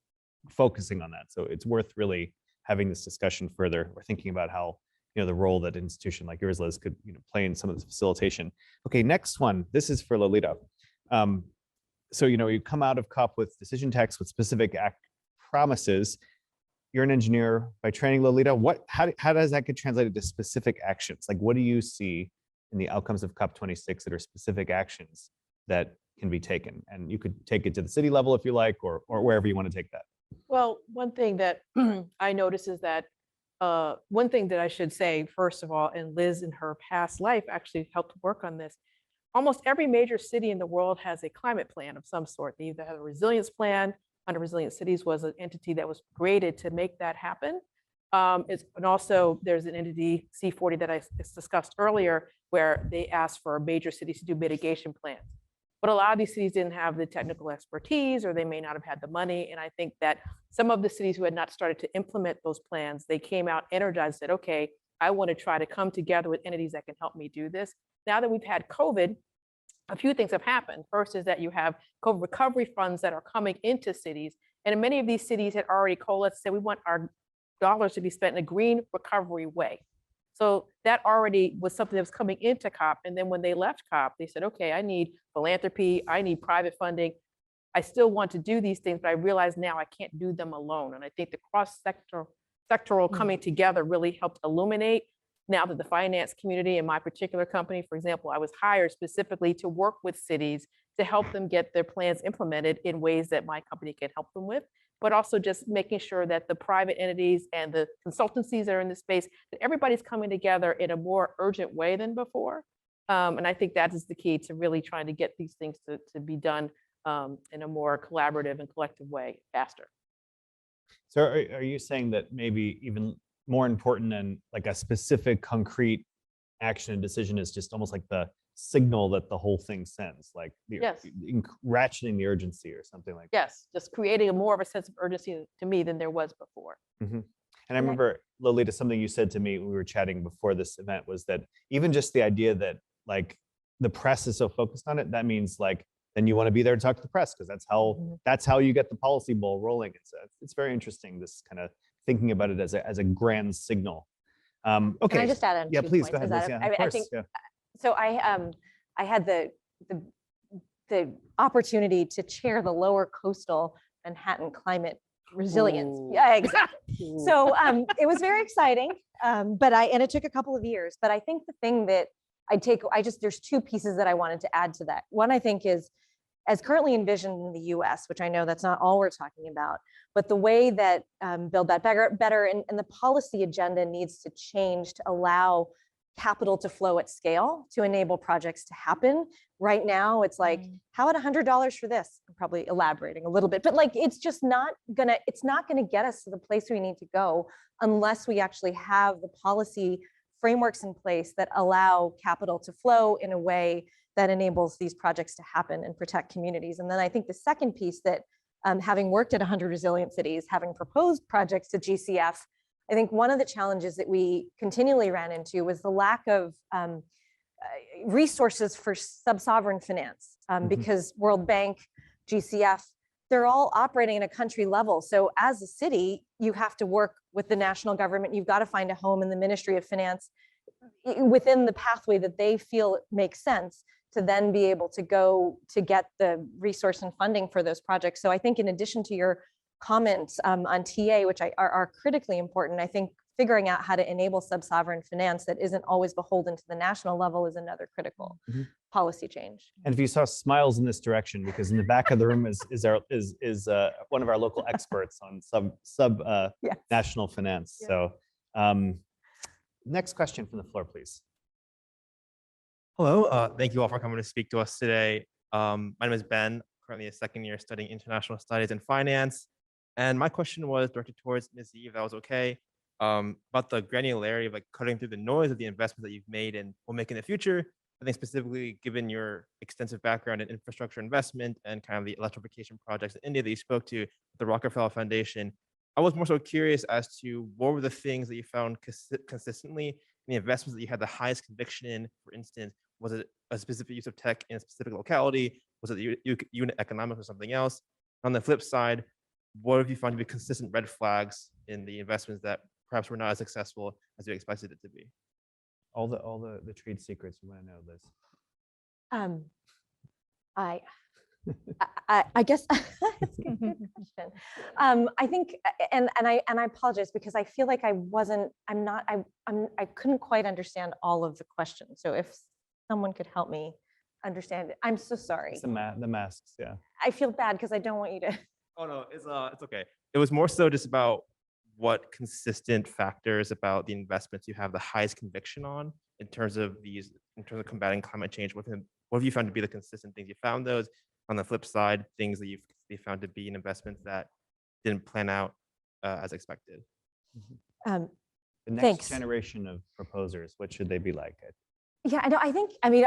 focusing on that. So it's worth really having this discussion further. We're thinking about how the role that an institution like yours, Liz, could play in some of this facilitation. Okay, next one. This is for Lolita. So you come out of COP with decision text with specific promises. You're an engineer by training, Lolita. How does that get translated to specific actions? Like, what do you see in the outcomes of COP26 that are specific actions that can be taken? And you could take it to the city level if you like, or wherever you want to take that. Well, one thing that I notice is that one thing that I should say, first of all, and Liz in her past life actually helped work on this. Almost every major city in the world has a climate plan of some sort. They either have a resilience plan. Under Resilient Cities was an entity that was created to make that happen. And also there's an entity, C40, that I discussed earlier, where they asked for major cities to do mitigation plans. But a lot of these cities didn't have the technical expertise, or they may not have had the money. And I think that some of the cities who had not started to implement those plans, they came out energized and said, okay, I want to try to come together with entities that can help me do this. Now that we've had COVID, a few things have happened. First is that you have COVID recovery funds that are coming into cities. And many of these cities had already coalesced, said we want our dollars to be spent in a green recovery way. So that already was something that was coming into COP. And then when they left COP, they said, okay, I need philanthropy, I need private funding. I still want to do these things, but I realize now I can't do them alone. And I think the cross-sectoral coming together really helped illuminate. Now that the finance community in my particular company, for example, I was hired specifically to work with cities to help them get their plans implemented in ways that my company can help them with, but also just making sure that the private entities and the consultancies that are in the space, that everybody's coming together in a more urgent way than before. And I think that is the key to really trying to get these things to be done in a more collaborative and collective way faster. So are you saying that maybe even more important than like a specific concrete action and decision is just almost like the signal that the whole thing sends, like Yes. ratcheting the urgency or something like that. Yes, just creating more of a sense of urgency to me than there was before. And I remember, Lolita, something you said to me when we were chatting before this event was that even just the idea that like the press is so focused on it, that means like then you want to be there to talk to the press because that's how you get the policy ball rolling. It's very interesting, this kind of thinking about it as a grand signal. Okay. Can I just add on Yeah, 2 please points? go ahead. Is that Liz. Yeah, okay? of I course, think yeah. so. I had the opportunity to chair the Lower Coastal Manhattan Climate Resilience. Ooh. Yeah, exactly. So it was very exciting, and it took a couple of years. But I think the thing that there's 2 pieces that I wanted to add to that. One, I think, is as currently envisioned in the US, which I know that's not all we're talking about, but the way that Build Back Better and the policy agenda needs to change to allow capital to flow at scale to enable projects to happen. Right now, it's like, how about $100 for this? I'm probably elaborating a little bit, but like, it's not gonna get us to the place we need to go unless we actually have the policy frameworks in place that allow capital to flow in a way that enables these projects to happen and protect communities. And then I think the second piece that, having worked at 100 resilient cities, having proposed projects to GCF, I think one of the challenges that we continually ran into was the lack of resources for sub-sovereign finance, because World Bank, GCF, they're all operating at a country level. So as a city, you have to work with the national government. You've got to find a home in the Ministry of Finance within the pathway that they feel makes sense to then be able to go to get the resource and funding for those projects. So I think in addition to your comments on TA, which are critically important, I think figuring out how to enable sub-sovereign finance that isn't always beholden to the national level is another critical policy change. And if you saw smiles in this direction, because in the back of the room is one of our local experts on national finance. Yeah. So next question from the floor, please. Hello, thank you all for coming to speak to us today. My name is Ben, currently a second year studying international studies and finance. And my question was directed towards Ms. Yee, if that was okay, about the granularity of like cutting through the noise of the investments that you've made and will make in the future. I think specifically given your extensive background in infrastructure investment and kind of the electrification projects in India that you spoke to, the Rockefeller Foundation, I was more so curious as to what were the things that you found consistently in the investments that you had the highest conviction in. For instance, was it a specific use of tech in a specific locality? Was it unit economics or something else? On the flip side, what have you found to be consistent red flags in the investments that perhaps were not as successful as you expected it to be? All the trade secrets you want to know, Liz. I guess it's a good question. I think, and I apologize because I feel like I couldn't quite understand all of the questions. So if someone could help me understand it, I'm so sorry. It's the masks, yeah. I feel bad because I don't want you to. Oh no, it's okay. It was more so just about what consistent factors about the investments you have the highest conviction on in terms of combating climate change. What have you found to be the consistent things? You found those. On the flip side, things that you found to be in investments that didn't plan out as expected. The next generation of proposers, what should they be like? Yeah, I know. I mean,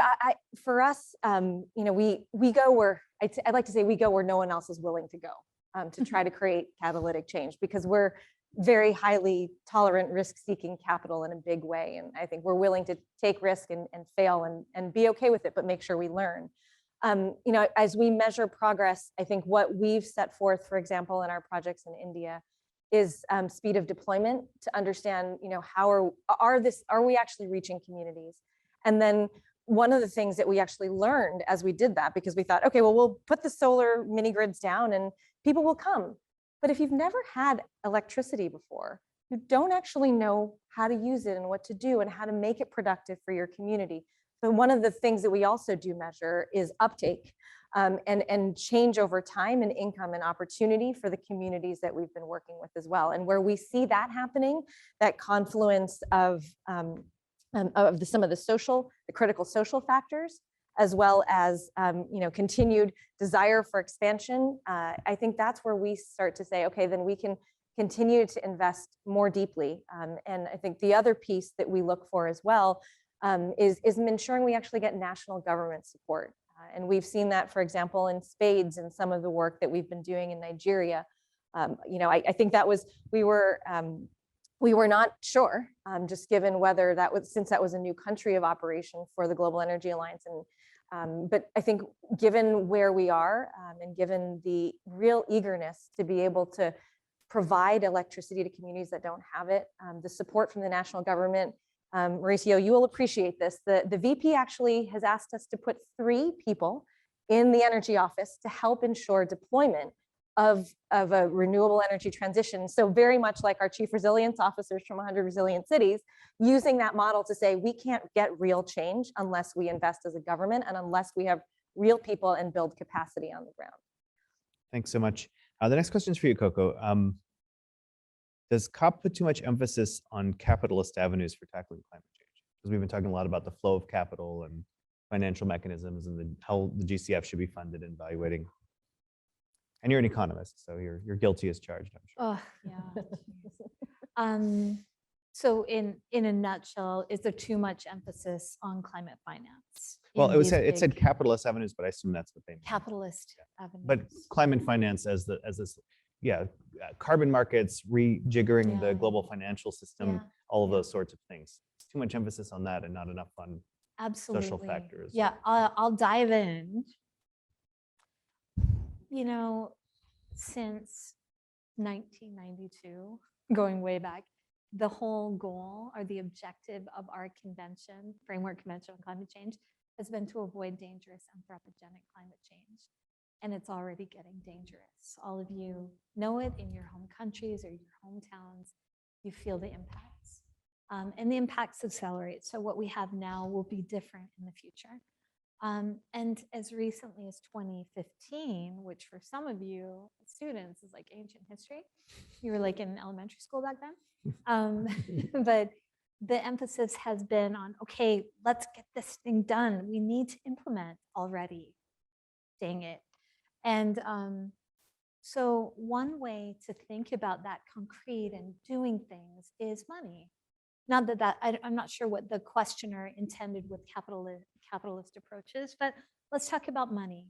for us, we go where I'd like to say we go where no one else is willing to go to try to create catalytic change, because we're very highly tolerant risk-seeking capital in a big way, and I think we're willing to take risk and fail and be okay with it, but make sure we learn. As we measure progress, I think what we've set forth, for example, in our projects in India, is speed of deployment to understand, how are we actually reaching communities? And then one of the things that we actually learned as we did that, because we thought, okay, well, we'll put the solar mini grids down and people will come. But if you've never had electricity before, you don't actually know how to use it and what to do and how to make it productive for your community. So one of the things that we also do measure is uptake and change over time and income and opportunity for the communities that we've been working with as well. And where we see that happening, that confluence of some of the critical social factors, as well as continued desire for expansion, I think that's where we start to say, okay, then we can continue to invest more deeply. And I think the other piece that we look for as well is ensuring we actually get national government support. And we've seen that, for example, in spades in some of the work that we've been doing in Nigeria. I think that was, we were not sure, just given whether that was, since that was a new country of operation for the Global Energy Alliance. But I think given where we are and given the real eagerness to be able to provide electricity to communities that don't have it, the support from the national government, Mauricio, you will appreciate this. The VP actually has asked us to put 3 people in the energy office to help ensure deployment of a renewable energy transition. So very much like our chief resilience officers from 100 resilient cities, using that model to say, we can't get real change unless we invest as a government and unless we have real people and build capacity on the ground. Thanks so much. The next question is for you, Koko. Does COP put too much emphasis on capitalist avenues for tackling climate change? Because we've been talking a lot about the flow of capital and financial mechanisms and how the GCF should be funded and evaluating. And you're an economist, so you're guilty as charged, I'm sure. Oh, yeah. So in a nutshell, is there too much emphasis on climate finance? Well, in it these said big capitalist avenues, but I assume that's what they mean. capitalist avenues? But climate finance as this, carbon markets, rejiggering the Yeah. global financial system, Yeah. all of those sorts of things. It's too much emphasis on that and not enough on Absolutely. factors. Yeah, I'll dive in. Since 1992, going way back, the whole goal or the objective of our convention, Framework Convention on Climate Change, has been to avoid dangerous anthropogenic climate change. And it's already getting dangerous. All of you know it in your home countries or your hometowns. You feel the impacts. And the impacts accelerate. So what we have now will be different in the future. And as recently as 2015, which for some of you students is like ancient history, you were like in elementary school back then. But the emphasis has been on, okay, let's get this thing done. We need to implement already. Dang it. And so one way to think about that concrete and doing things is money. Not that I'm not sure what the questioner intended with capitalist approaches, but let's talk about money.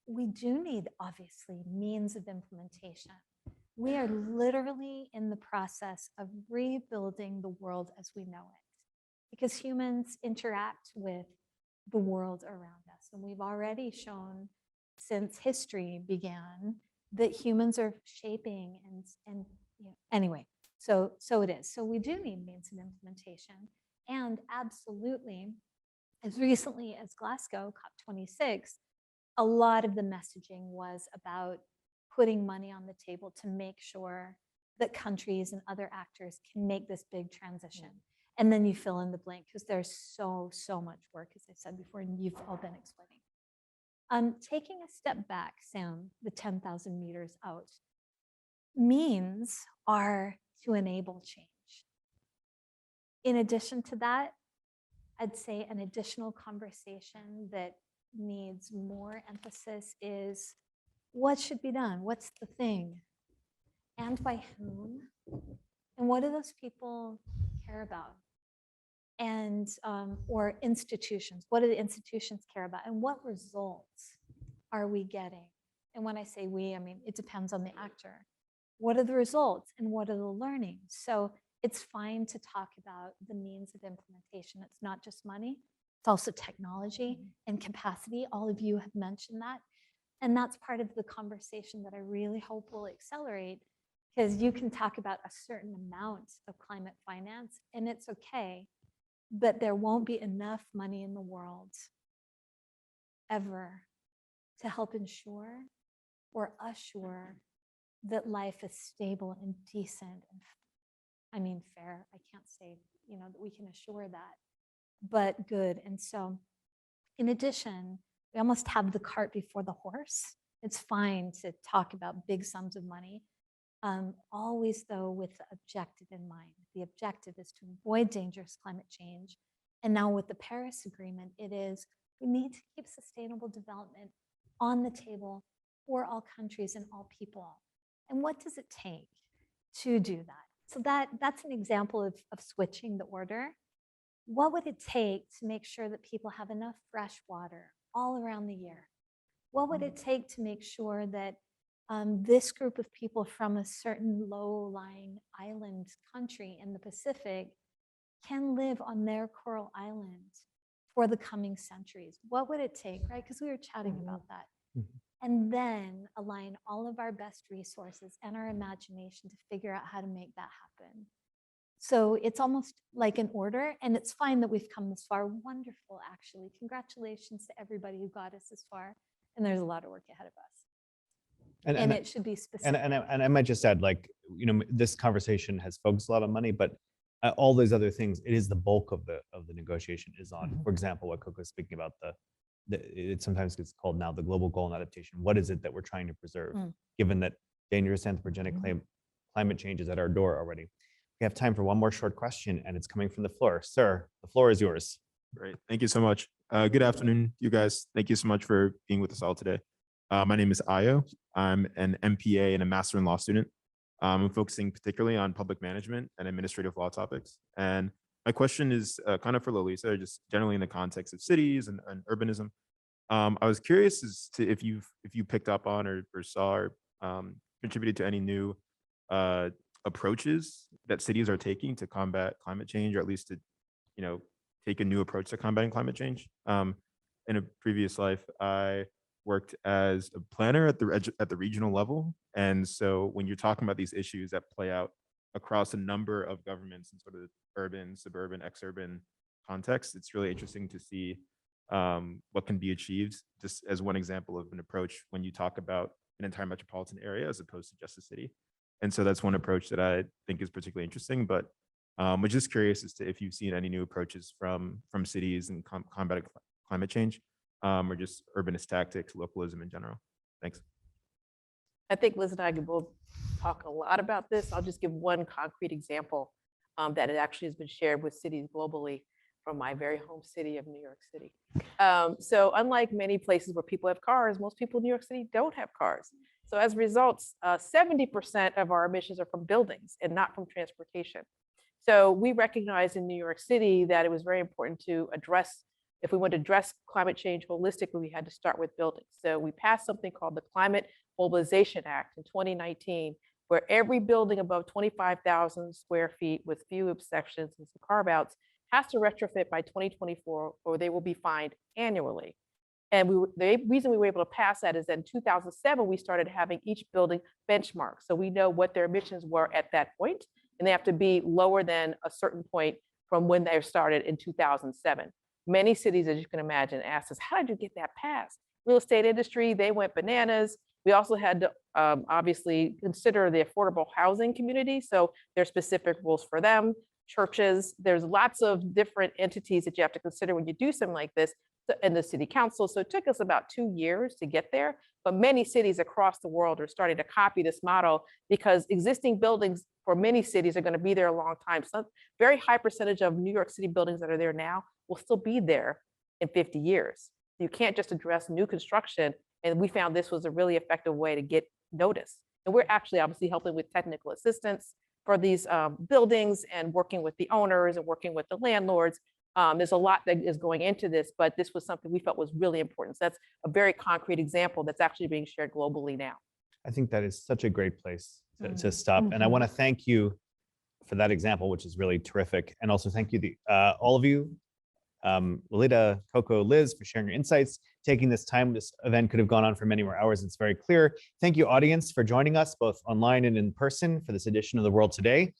We do need, obviously, means of implementation. We are literally in the process of rebuilding the world as we know it, because humans interact with the world around us. And we've already shown since history began that humans are shaping and anyway. So it is. So we do need means of implementation. And absolutely, as recently as Glasgow, COP26, a lot of the messaging was about putting money on the table to make sure that countries and other actors can make this big transition. And then you fill in the blank, because there's so much work, as I said before, and you've all been explaining. Taking a step back, Sam, the 10,000 meters out, means are to enable change. In addition to that, I'd say an additional conversation that needs more emphasis is what should be done? What's the thing? And by whom? And what do those people care about? And, or institutions, what do the institutions care about? And what results are we getting? And when I say we, I mean, it depends on the actor. What are the results and what are the learnings? So it's fine to talk about the means of implementation. It's not just money, it's also technology and capacity. All of you have mentioned that. And that's part of the conversation that I really hope will accelerate, because you can talk about a certain amount of climate finance and it's okay, but there won't be enough money in the world ever to help ensure or assure that life is stable and decent and, I mean, fair. I can't say, that we can assure that, but good. And so in addition, we almost have the cart before the horse. It's fine to talk about big sums of money, always though with the objective in mind. The objective is to avoid dangerous climate change. And now with the Paris Agreement, it is, we need to keep sustainable development on the table for all countries and all people. And what does it take to do that? So that's an example of switching the order. what would it take to make sure that people have enough fresh water all around the year? What would it take to make sure that this group of people from a certain low-lying island country in the Pacific can live on their coral island for the coming centuries? What would it take, right? Because we were chatting about that. And then align all of our best resources and our imagination to figure out how to make that happen. So it's almost like an order, and it's fine that we've come this far. Wonderful, actually. Congratulations to everybody who got us this far. And there's a lot of work ahead of us. And it should be specific. And I might just add, like, you know, this conversation has focused a lot on money, but all those other things, it is the bulk of the negotiation is on. For example, what Koko is speaking about, it sometimes gets called now the global goal and adaptation. What is it that we're trying to preserve, given that dangerous anthropogenic climate change is at our door already? We have time for one more short question, and it's coming from the floor. Sir, the floor is yours. Great. Thank you so much. Good afternoon, you guys. Thank you so much for being with us all today. My name is Ayo. I'm an MPA and a Master in Law student. I'm focusing particularly on public management and administrative law topics. And my question is kind of for Lolita, just generally in the context of cities and urbanism. I was curious as to if you picked up on or saw or contributed to any new approaches that cities are taking to combat climate change, or at least to, you know, take a new approach to combating climate change. In a previous life, I worked as a planner at the regional level, and so when you're talking about these issues that play out across a number of governments in sort of urban, suburban, exurban context, it's really interesting to see what can be achieved, just as one example of an approach when you talk about an entire metropolitan area as opposed to just a city. And so that's one approach that I think is particularly interesting, but we're just curious as to if you've seen any new approaches from cities in combating climate change, or just urbanist tactics, localism in general. Thanks. I think Liz and I can both talk a lot about this. I'll just give one concrete example that it actually has been shared with cities globally from my very home city of New York City. So unlike many places where people have cars, most people in New York City don't have cars. So as a result, 70% of our emissions are from buildings and not from transportation. So we recognized in New York City that it was very important to address, if we want to address climate change holistically, we had to start with buildings. So we passed something called the Climate Mobilization Act in 2019, where every building above 25,000 square feet with few exceptions and some carve-outs has to retrofit by 2024, or they will be fined annually. And the reason we were able to pass that is that in 2007, we started having each building benchmarked. So we know what their emissions were at that point, and they have to be lower than a certain point from when they started in 2007. Many cities, as you can imagine, asked us, how did you get that passed? Real estate industry, they went bananas. We also had to obviously consider the affordable housing community. So there's specific rules for them. Churches, there's lots of different entities that you have to consider when you do something like this, and the city council. So it took us about 2 years to get there, but many cities across the world are starting to copy this model because existing buildings for many cities are going to be there a long time. So very high percentage of New York City buildings that are there now will still be there in 50 years. You can't just address new construction. And we found this was a really effective way to get noticed. And we're actually obviously helping with technical assistance for these buildings and working with the owners and working with the landlords. There's a lot that is going into this, but this was something we felt was really important. So that's a very concrete example that's actually being shared globally now. I think that is such a great place to stop. And I want to thank you for that example, which is really terrific. And also thank you, all of you, Lolita, Koko, Liz, for sharing your insights, taking this time. This event could have gone on for many more hours. It's very clear. Thank you, audience, for joining us both online and in person for this edition of The World Today.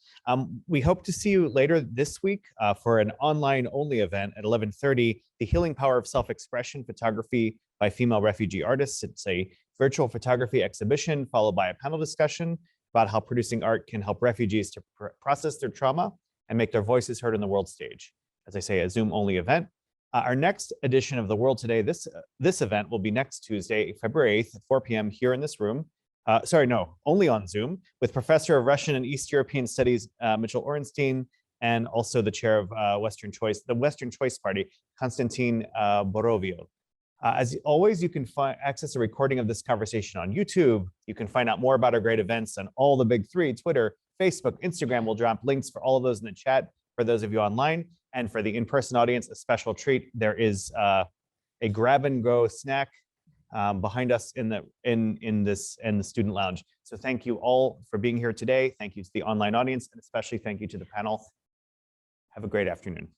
We hope to see you later this week for an online-only event at 11:30, The Healing Power of Self-Expression Photography by Female Refugee Artists. It's a virtual photography exhibition followed by a panel discussion about how producing art can help refugees to process their trauma and make their voices heard on the world stage. As I say, a Zoom-only event. Our next edition of The World Today, this event will be next Tuesday, February 8th at 4 p.m. here in this room. Only on Zoom, with Professor of Russian and East European Studies, Mitchell Orenstein, and also the chair of the Western Choice Party, Konstantin Borovio. As always, you can access a recording of this conversation on YouTube. You can find out more about our great events on all the big three, Twitter, Facebook, Instagram. We'll drop links for all of those in the chat for those of you online. And for the in-person audience, a special treat. There is a grab and go snack behind us in the student lounge. So thank you all for being here today. Thank you to the online audience, and especially thank you to the panel. Have a great afternoon.